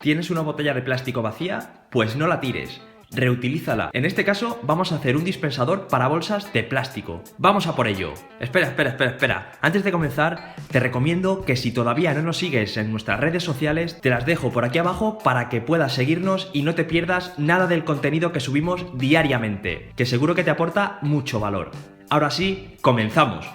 ¿Tienes una botella de plástico vacía? Pues no la tires. Reutilízala. En este caso vamos a hacer un dispensador para bolsas de plástico. ¡Vamos a por ello! Espera. Antes de comenzar, te recomiendo que si todavía no nos sigues en nuestras redes sociales, te las dejo por aquí abajo para que puedas seguirnos y no te pierdas nada del contenido que subimos diariamente, que seguro que te aporta mucho valor. Ahora sí, comenzamos.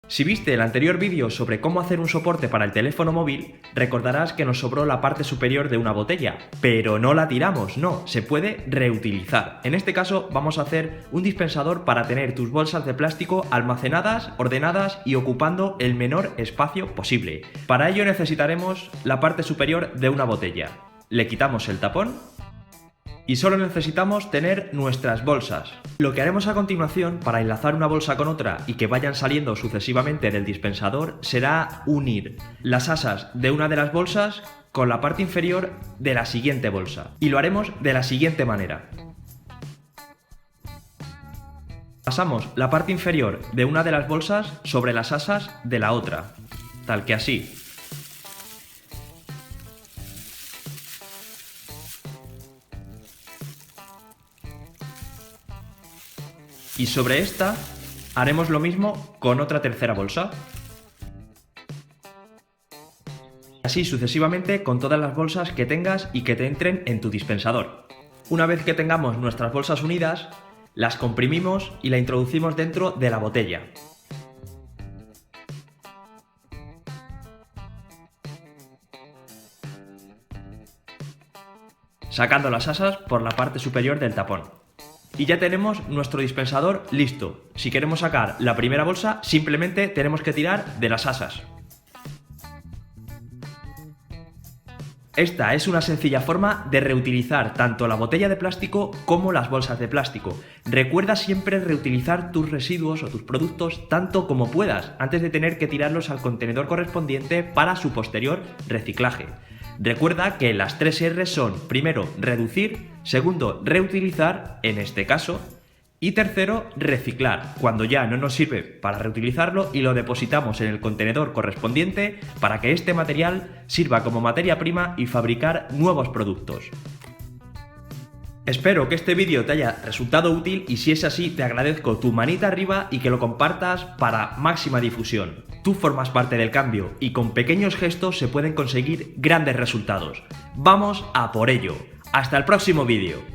Si viste el anterior vídeo sobre cómo hacer un soporte para el teléfono móvil, recordarás que nos sobró la parte superior de una botella, pero no la tiramos, no, se puede reutilizar. En este caso vamos a hacer un dispensador para tener tus bolsas de plástico almacenadas, ordenadas y ocupando el menor espacio posible. Para ello necesitaremos la parte superior de una botella. Le quitamos el tapón y solo necesitamos tener nuestras bolsas. Lo que haremos a continuación para enlazar una bolsa con otra y que vayan saliendo sucesivamente del dispensador será unir las asas de una de las bolsas con la parte inferior de la siguiente bolsa. Y lo haremos de la siguiente manera. Pasamos la parte inferior de una de las bolsas sobre las asas de la otra, tal que así. Y sobre esta haremos lo mismo con otra tercera bolsa. Así sucesivamente con todas las bolsas que tengas y que te entren en tu dispensador. Una vez que tengamos nuestras bolsas unidas, las comprimimos y la introducimos dentro de la botella. Sacando las asas por la parte superior del tapón. Y ya tenemos nuestro dispensador listo. Si queremos sacar la primera bolsa, simplemente tenemos que tirar de las asas. Esta es una sencilla forma de reutilizar tanto la botella de plástico como las bolsas de plástico. Recuerda siempre reutilizar tus residuos o tus productos tanto como puedas, antes de tener que tirarlos al contenedor correspondiente para su posterior reciclaje. Recuerda que las 3 R son: primero, reducir; segundo, reutilizar, en este caso; y tercero, reciclar, cuando ya no nos sirve para reutilizarlo y lo depositamos en el contenedor correspondiente para que este material sirva como materia prima y fabricar nuevos productos. Espero que este vídeo te haya resultado útil y si es así te agradezco tu manita arriba y que lo compartas para máxima difusión. Tú formas parte del cambio y con pequeños gestos se pueden conseguir grandes resultados. ¡Vamos a por ello! ¡Hasta el próximo vídeo!